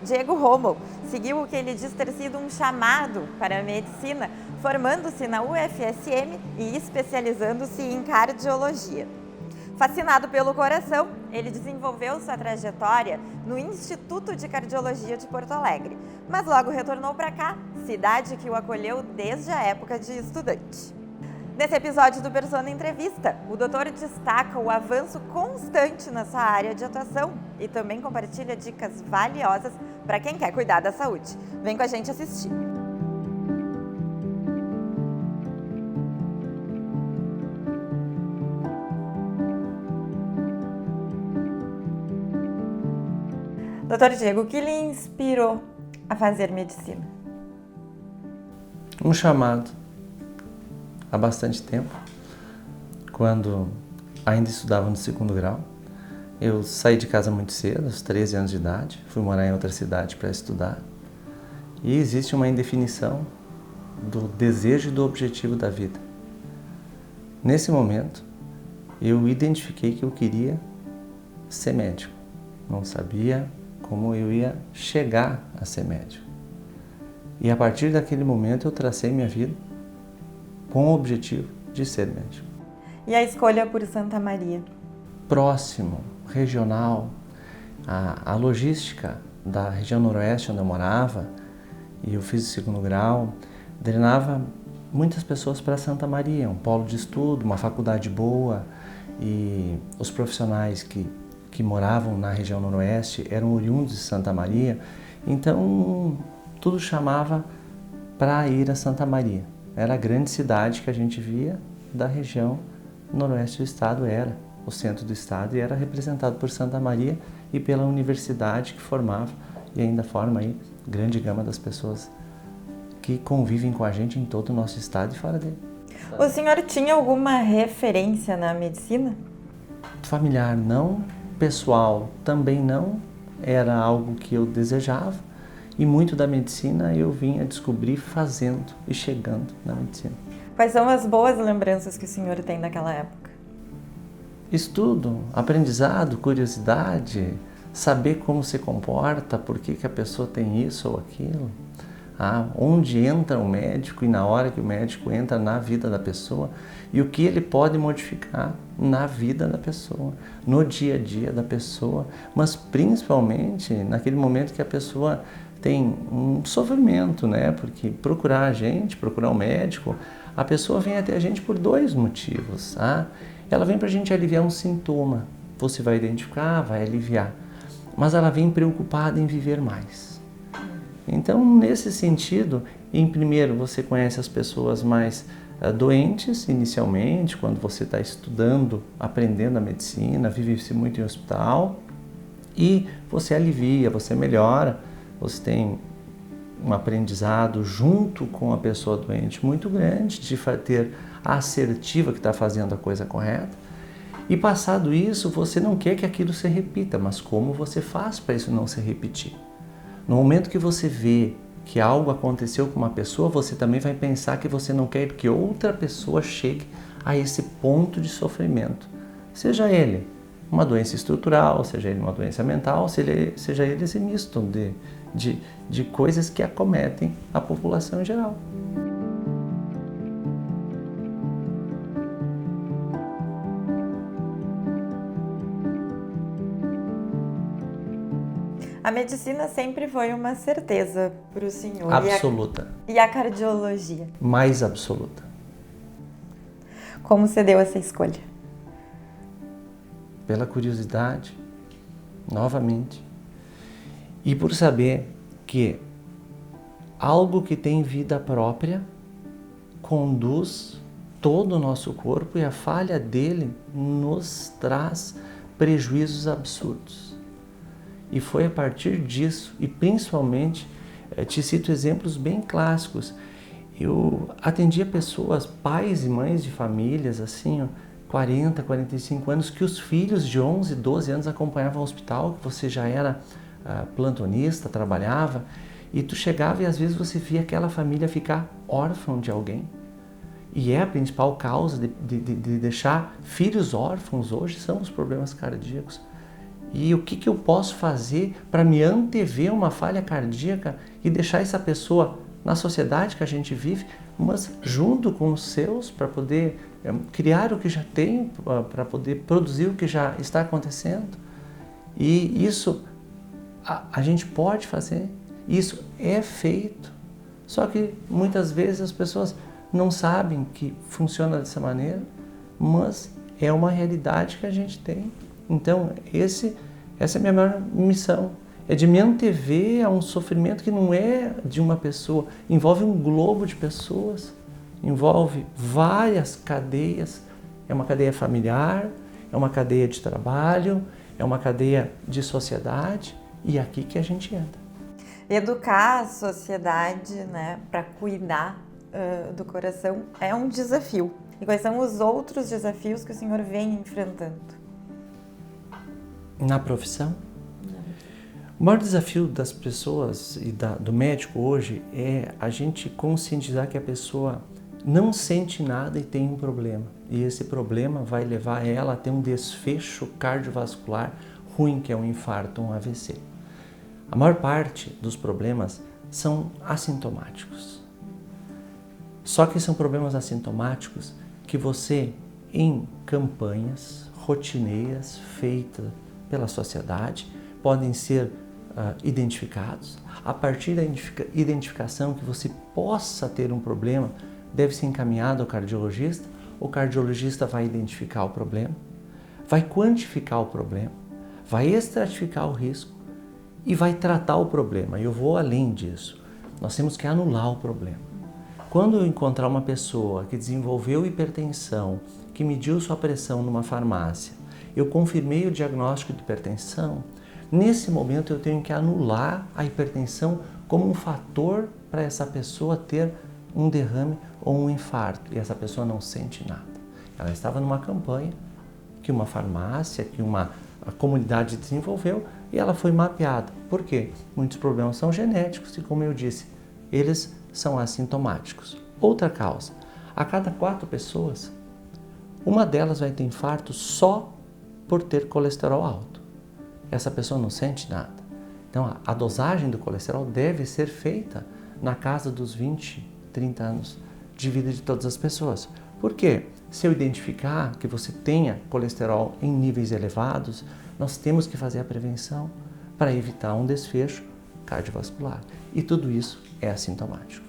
Diego Rommel seguiu o que ele diz ter sido um chamado para a medicina, formando-se na UFSM e especializando-se em cardiologia. Fascinado pelo coração, ele desenvolveu sua trajetória no Instituto de Cardiologia de Porto Alegre, mas logo retornou para cá, cidade que o acolheu desde a época de estudante. Nesse episódio do Persona Entrevista, o doutor destaca o avanço constante na sua área de atuação e também compartilha dicas valiosas para quem quer cuidar da saúde. Vem com a gente assistir! Doutor Diego, o que lhe inspirou a fazer medicina? Um chamado. Há bastante tempo, quando ainda estudava no segundo grau, eu saí de casa muito cedo, aos 13 anos de idade, fui morar em outra cidade para estudar. E existe uma indefinição do desejo e do objetivo da vida. Nesse momento, eu identifiquei que eu queria ser médico. Não sabia como eu ia chegar a ser médico. E a partir daquele momento eu tracei minha vida com o objetivo de ser médico. E a escolha por Santa Maria? Próximo, regional, a logística da região noroeste onde eu morava, e eu fiz o segundo grau, drenava muitas pessoas para Santa Maria, um polo de estudo, uma faculdade boa, e os profissionais que moravam na região noroeste eram oriundos de Santa Maria, então tudo chamava para ir a Santa Maria. Era a grande cidade que a gente via da região noroeste do estado, era o centro do estado e era representado por Santa Maria e pela universidade que formava e ainda forma aí grande gama das pessoas que convivem com a gente em todo o nosso estado e fora dele. O senhor tinha alguma referência na medicina? Familiar não, pessoal também não, era algo que eu desejava. E muito da medicina eu vim a descobrir fazendo e chegando na medicina. Quais são as boas lembranças que o senhor tem daquela época? Estudo, aprendizado, curiosidade, saber como se comporta, por que a pessoa tem isso ou aquilo. Onde entra o médico e na hora que o médico entra na vida da pessoa e o que ele pode modificar na vida da pessoa, no dia a dia da pessoa, mas principalmente naquele momento que a pessoa tem um sofrimento, né? Porque procurar a gente, procurar um médico, a pessoa vem até a gente por dois motivos. Ela vem para a gente aliviar um sintoma, você vai identificar, vai aliviar, mas ela vem preocupada em viver mais. Então, nesse sentido, em primeiro você conhece as pessoas mais doentes inicialmente, quando você está estudando, aprendendo a medicina, vive-se muito em hospital, e você alivia, você melhora. Você tem um aprendizado junto com a pessoa doente muito grande de ter a assertiva que está fazendo a coisa correta. E passado isso, você não quer que aquilo se repita, mas como você faz para isso não se repetir? No momento que você vê que algo aconteceu com uma pessoa, você também vai pensar que você não quer que outra pessoa chegue a esse ponto de sofrimento. Seja ele uma doença estrutural, seja ele uma doença mental, seja ele esse misto de coisas que acometem a população em geral. A medicina sempre foi uma certeza para o senhor. Absoluta. E a cardiologia? Mais absoluta. Como você deu essa escolha? Pela curiosidade, novamente, e por saber que algo que tem vida própria conduz todo o nosso corpo e a falha dele nos traz prejuízos absurdos. E foi a partir disso, e principalmente, te cito exemplos bem clássicos. Eu atendia pessoas, pais e mães de famílias, assim, 40, 45 anos, que os filhos de 11, 12 anos acompanhavam ao hospital, que você já era plantonista, trabalhava, e tu chegava e às vezes você via aquela família ficar órfã de alguém. E é a principal causa de deixar filhos órfãos hoje são os problemas cardíacos. E o que eu posso fazer para me antever uma falha cardíaca e deixar essa pessoa na sociedade que a gente vive, mas junto com os seus, para poder criar o que já tem, para poder produzir o que já está acontecendo. E isso a gente pode fazer, isso é feito. Só que muitas vezes as pessoas não sabem que funciona dessa maneira, mas é uma realidade que a gente tem. Então, essa é a minha maior missão, é de me antever a um sofrimento que não é de uma pessoa, envolve um globo de pessoas, envolve várias cadeias, é uma cadeia familiar, é uma cadeia de trabalho, é uma cadeia de sociedade, e é aqui que a gente entra. Educar a sociedade, né, para cuidar do coração é um desafio. E quais são os outros desafios que o senhor vem enfrentando? Na profissão? O maior desafio das pessoas e do médico hoje é a gente conscientizar que a pessoa não sente nada e tem um problema. E esse problema vai levar ela a ter um desfecho cardiovascular ruim, que é um infarto, um AVC. A maior parte dos problemas são assintomáticos. Só que são problemas assintomáticos que você, em campanhas rotineiras feitas pela sociedade, podem ser identificados. A partir da identificação que você possa ter um problema, deve ser encaminhado ao cardiologista. O cardiologista vai identificar o problema, vai quantificar o problema, vai estratificar o risco e vai tratar o problema. E eu vou além disso. Nós temos que anular o problema. Quando eu encontrar uma pessoa que desenvolveu hipertensão, que mediu sua pressão numa farmácia, eu confirmei o diagnóstico de hipertensão, nesse momento eu tenho que anular a hipertensão como um fator para essa pessoa ter um derrame ou um infarto. E essa pessoa não sente nada. Ela estava numa campanha que uma farmácia, que a comunidade desenvolveu e ela foi mapeada. Por quê? Muitos problemas são genéticos e, como eu disse, eles são assintomáticos. Outra causa, a cada 4 pessoas, uma delas vai ter infarto só por ter colesterol alto. Essa pessoa não sente nada. Então, a dosagem do colesterol deve ser feita na casa dos 20, 30 anos de vida de todas as pessoas. Por quê? Se eu identificar que você tenha colesterol em níveis elevados, nós temos que fazer a prevenção para evitar um desfecho cardiovascular. E tudo isso é assintomático.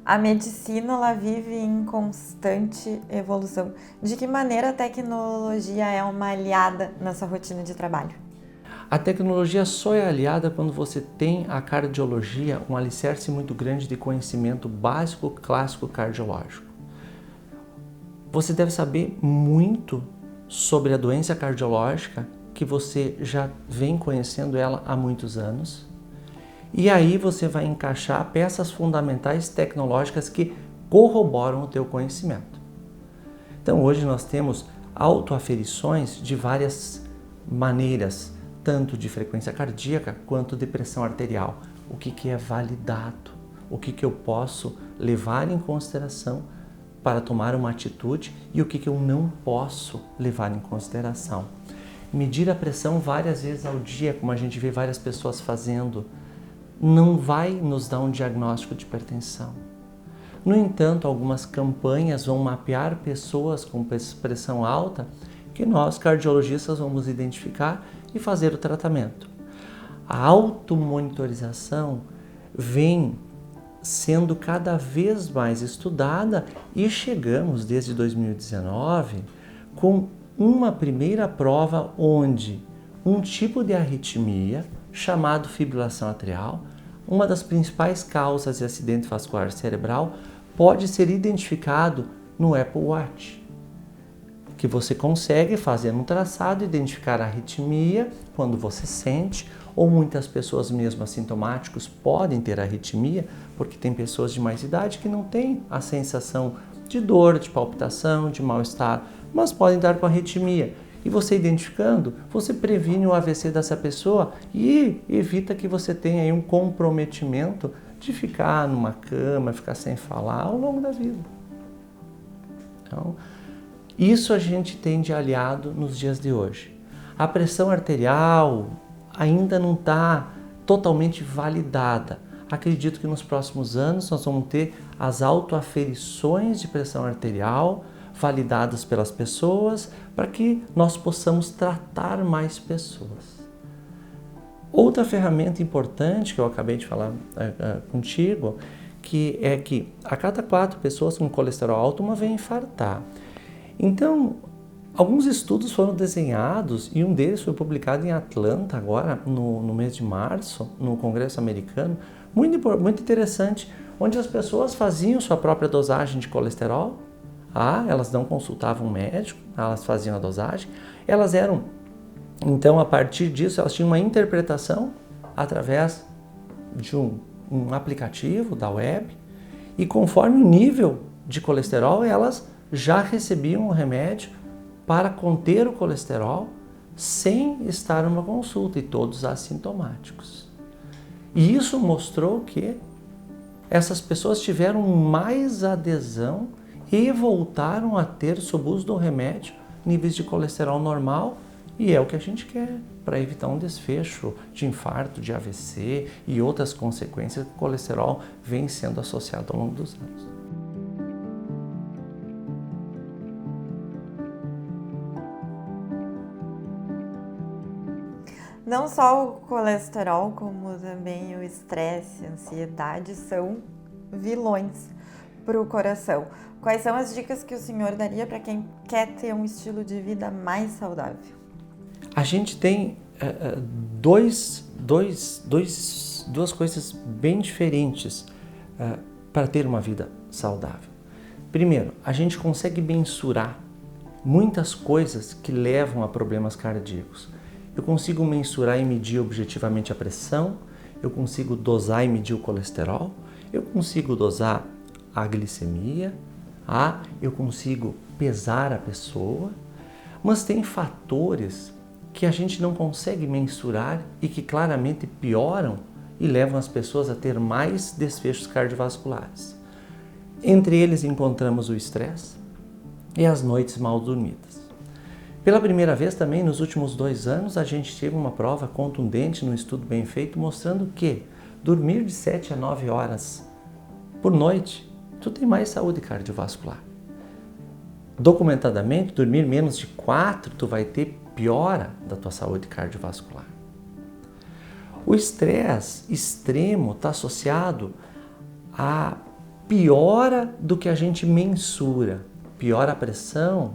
A medicina ela vive em constante evolução. De que maneira a tecnologia é uma aliada nessa rotina de trabalho? A tecnologia só é aliada quando você tem a cardiologia, um alicerce muito grande de conhecimento básico clássico cardiológico. Você deve saber muito sobre a doença cardiológica, que você já vem conhecendo ela há muitos anos. E aí você vai encaixar peças fundamentais tecnológicas que corroboram o teu conhecimento. Então hoje nós temos autoaferições de várias maneiras, tanto de frequência cardíaca quanto de pressão arterial. O que é validado, o que eu posso levar em consideração para tomar uma atitude e o que eu não posso levar em consideração. Medir a pressão várias vezes ao dia, como a gente vê várias pessoas fazendo, não vai nos dar um diagnóstico de hipertensão. No entanto, algumas campanhas vão mapear pessoas com pressão alta que nós, cardiologistas, vamos identificar e fazer o tratamento. A automonitorização vem sendo cada vez mais estudada e chegamos, desde 2019, com uma primeira prova onde um tipo de arritmia chamado fibrilação atrial, uma das principais causas de acidente vascular cerebral, pode ser identificado no Apple Watch, que você consegue fazer um traçado, identificar a arritmia quando você sente, ou muitas pessoas mesmo assintomáticos podem ter arritmia, porque tem pessoas de mais idade que não têm a sensação de dor, de palpitação, de mal-estar, mas podem dar com arritmia. E você identificando, você previne o AVC dessa pessoa e evita que você tenha aí um comprometimento de ficar numa cama, ficar sem falar ao longo da vida. Então, isso a gente tem de aliado nos dias de hoje. A pressão arterial ainda não está totalmente validada. Acredito que nos próximos anos nós vamos ter as autoaferições de pressão arterial validadas pelas pessoas para que nós possamos tratar mais pessoas. Outra ferramenta importante que eu acabei de falar contigo, que é que a cada 4 pessoas com colesterol alto, uma vem infartar. Então, alguns estudos foram desenhados e um deles foi publicado em Atlanta agora, no mês de março, no Congresso Americano, muito interessante, onde as pessoas faziam sua própria dosagem de colesterol. Elas não consultavam um médico, elas faziam a dosagem, elas eram, então a partir disso, elas tinham uma interpretação através de um aplicativo da web e conforme o nível de colesterol, elas já recebiam o remédio para conter o colesterol sem estar numa consulta e todos assintomáticos. E isso mostrou que essas pessoas tiveram mais adesão e voltaram a ter, sob o uso do remédio, níveis de colesterol normal, e é o que a gente quer para evitar um desfecho de infarto, de AVC e outras consequências que o colesterol vem sendo associado ao longo dos anos. Não só o colesterol, como também o estresse, a ansiedade são vilões para o coração. Quais são as dicas que o senhor daria para quem quer ter um estilo de vida mais saudável? A gente tem duas coisas bem diferentes para ter uma vida saudável. Primeiro, a gente consegue mensurar muitas coisas que levam a problemas cardíacos. Eu consigo mensurar e medir objetivamente a pressão, eu consigo dosar e medir o colesterol, eu consigo dosar a glicemia, eu consigo pesar a pessoa, mas tem fatores que a gente não consegue mensurar e que claramente pioram e levam as pessoas a ter mais desfechos cardiovasculares. Entre eles encontramos o estresse e as noites mal dormidas. Pela primeira vez também, nos últimos 2 anos, a gente teve uma prova contundente num estudo bem feito mostrando que dormir de 7 a 9 horas por noite, tu tem mais saúde cardiovascular. Documentadamente, dormir menos de 4, tu vai ter piora da tua saúde cardiovascular. O estresse extremo está associado a piora do que a gente mensura. Piora a pressão,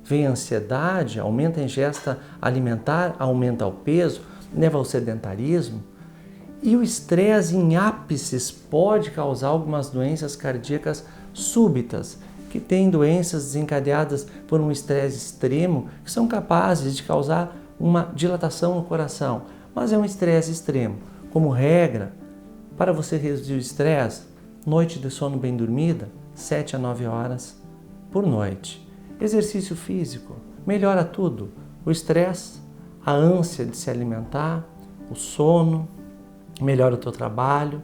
vem a ansiedade, aumenta a ingesta alimentar, aumenta o peso, leva ao sedentarismo. E o estresse em ápices pode causar algumas doenças cardíacas súbitas, que têm doenças desencadeadas por um estresse extremo, que são capazes de causar uma dilatação no coração. Mas é um estresse extremo. Como regra, para você reduzir o estresse, noite de sono bem dormida, 7 a 9 horas por noite. Exercício físico, melhora tudo. O estresse, a ânsia de se alimentar, o sono, melhora o teu trabalho,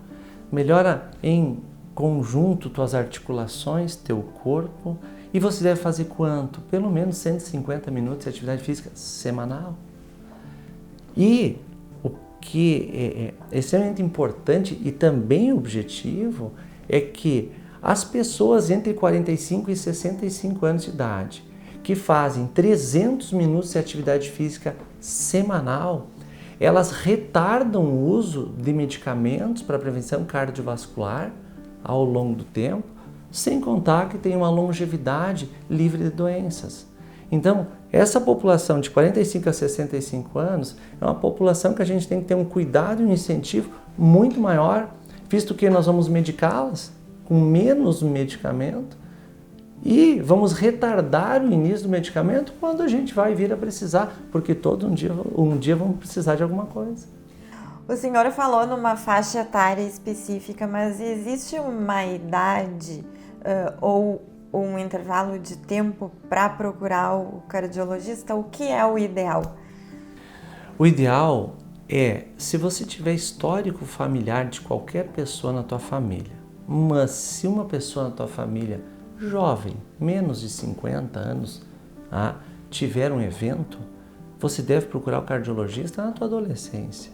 melhora em conjunto tuas articulações, teu corpo. E você deve fazer quanto? Pelo menos 150 minutos de atividade física semanal. E o que é extremamente importante e também objetivo é que as pessoas entre 45 e 65 anos de idade que fazem 300 minutos de atividade física semanal, elas retardam o uso de medicamentos para prevenção cardiovascular ao longo do tempo, sem contar que tem uma longevidade livre de doenças. Então, essa população de 45 a 65 anos é uma população que a gente tem que ter um cuidado e um incentivo muito maior, visto que nós vamos medicá-las com menos medicamento e vamos retardar o início do medicamento quando a gente vai vir a precisar, porque um dia vamos precisar de alguma coisa. O senhor falou numa faixa etária específica, mas existe uma idade ou um intervalo de tempo para procurar o cardiologista? O que é o ideal? O ideal é, se você tiver histórico familiar de qualquer pessoa na tua família, mas se uma pessoa na tua família jovem, menos de 50 anos, tiver um evento, você deve procurar o cardiologista na tua adolescência.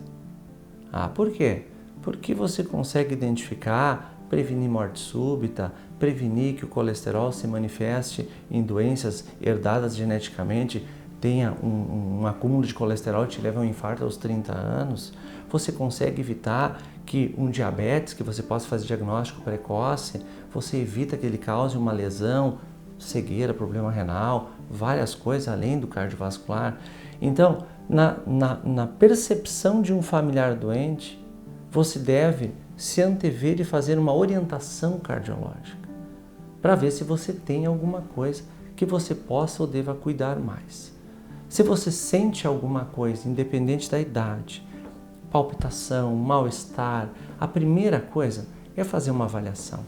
Por quê? Porque você consegue identificar, prevenir morte súbita, prevenir que o colesterol se manifeste em doenças herdadas geneticamente, tenha um acúmulo de colesterol e te leva a um infarto aos 30 anos. Você consegue evitar que um diabetes, que você possa fazer diagnóstico precoce, você evita que ele cause uma lesão, cegueira, problema renal, várias coisas além do cardiovascular. Então, na percepção de um familiar doente, você deve se antever e fazer uma orientação cardiológica para ver se você tem alguma coisa que você possa ou deva cuidar mais. Se você sente alguma coisa, independente da idade, palpitação, mal-estar, a primeira coisa é fazer uma avaliação.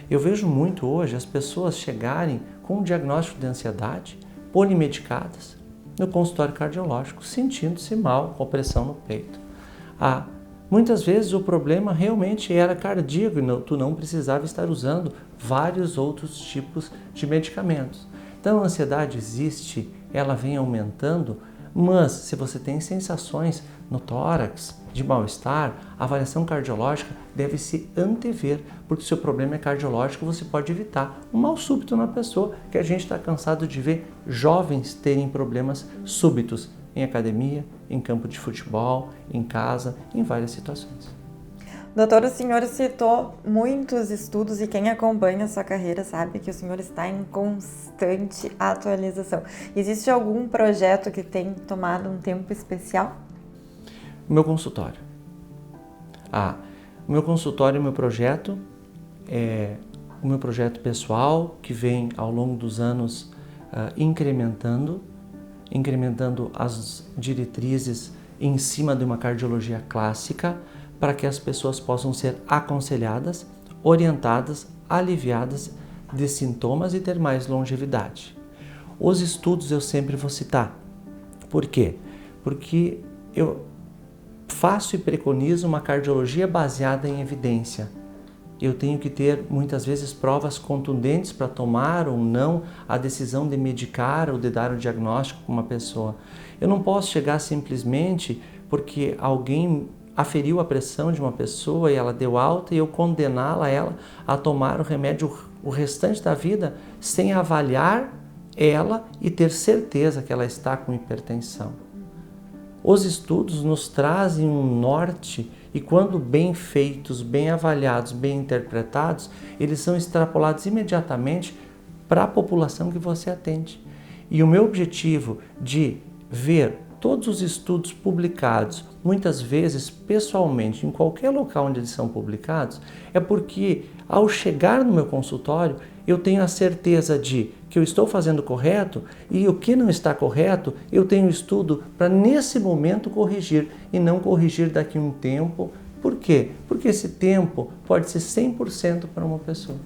Eu vejo muito hoje as pessoas chegarem com um diagnóstico de ansiedade, polimedicadas, no consultório cardiológico, sentindo-se mal, com pressão no peito. Muitas vezes o problema realmente era cardíaco e tu não precisava estar usando vários outros tipos de medicamentos. Então a ansiedade existe, ela vem aumentando, mas se você tem sensações no tórax, de mal-estar, a avaliação cardiológica deve se antever, porque se o problema é cardiológico, você pode evitar um mal súbito na pessoa, que a gente está cansado de ver jovens terem problemas súbitos em academia, em campo de futebol, em casa, em várias situações. Doutor, o senhor citou muitos estudos e quem acompanha a sua carreira sabe que o senhor está em constante atualização. Existe algum projeto que tem tomado um tempo especial? O meu consultório. O meu consultório, o meu projeto é o meu projeto pessoal que vem ao longo dos anos incrementando as diretrizes em cima de uma cardiologia clássica para que as pessoas possam ser aconselhadas, orientadas, aliviadas de sintomas e ter mais longevidade. Os estudos eu sempre vou citar. Por quê? Porque eu faço e preconizo uma cardiologia baseada em evidência. Eu tenho que ter, muitas vezes, provas contundentes para tomar ou não a decisão de medicar ou de dar o diagnóstico para uma pessoa. Eu não posso chegar simplesmente porque alguém aferiu a pressão de uma pessoa e ela deu alta e eu condená-la a tomar o remédio o restante da vida sem avaliar ela e ter certeza que ela está com hipertensão. Os estudos nos trazem um norte e quando bem feitos, bem avaliados, bem interpretados, eles são extrapolados imediatamente para a população que você atende. E o meu objetivo de ver todos os estudos publicados, muitas vezes pessoalmente, em qualquer local onde eles são publicados, é porque ao chegar no meu consultório, eu tenho a certeza de que eu estou fazendo correto e o que não está correto, eu tenho estudo para nesse momento corrigir e não corrigir daqui a um tempo. Por quê? Porque esse tempo pode ser 100% para uma pessoa.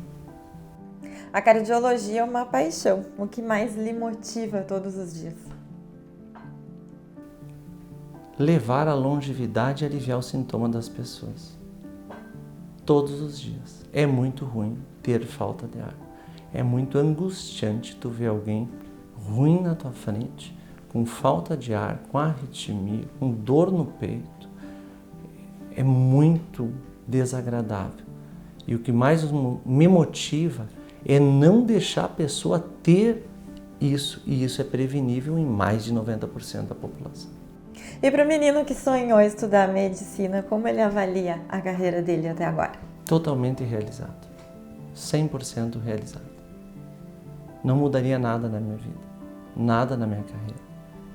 A cardiologia é uma paixão. O que mais lhe motiva todos os dias? Levar a longevidade e aliviar o sintoma das pessoas. Todos os dias. É muito ruim ter falta de ar. É muito angustiante tu ver alguém ruim na tua frente, com falta de ar, com arritmia, com dor no peito. É muito desagradável. E o que mais me motiva é não deixar a pessoa ter isso. E isso é prevenível em mais de 90% da população. E para o menino que sonhou estudar medicina, como ele avalia a carreira dele até agora? Totalmente realizado. 100% realizado. Não mudaria nada na minha vida. Nada na minha carreira.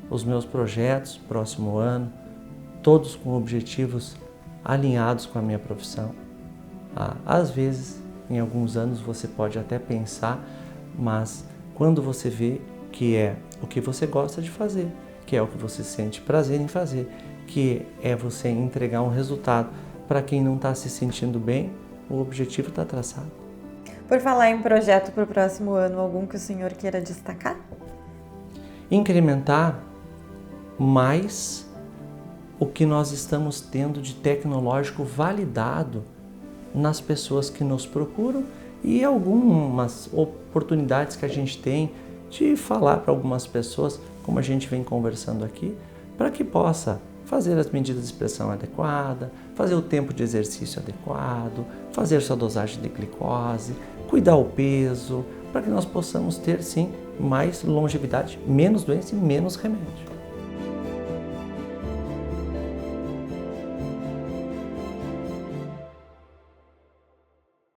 Os meus projetos, próximo ano, todos com objetivos alinhados com a minha profissão. Às vezes, em alguns anos, você pode até pensar, mas quando você vê que é o que você gosta de fazer, que é o que você sente prazer em fazer, que é você entregar um resultado para quem não está se sentindo bem, o objetivo está traçado. Por falar em projeto para o próximo ano, algum que o senhor queira destacar? Incrementar mais o que nós estamos tendo de tecnológico validado nas pessoas que nos procuram e algumas oportunidades que a gente tem de falar para algumas pessoas, como a gente vem conversando aqui, para que possa fazer as medidas de expressão adequada, fazer o tempo de exercício adequado, fazer sua dosagem de glicose, cuidar o peso, para que nós possamos ter sim mais longevidade, menos doença e menos remédio.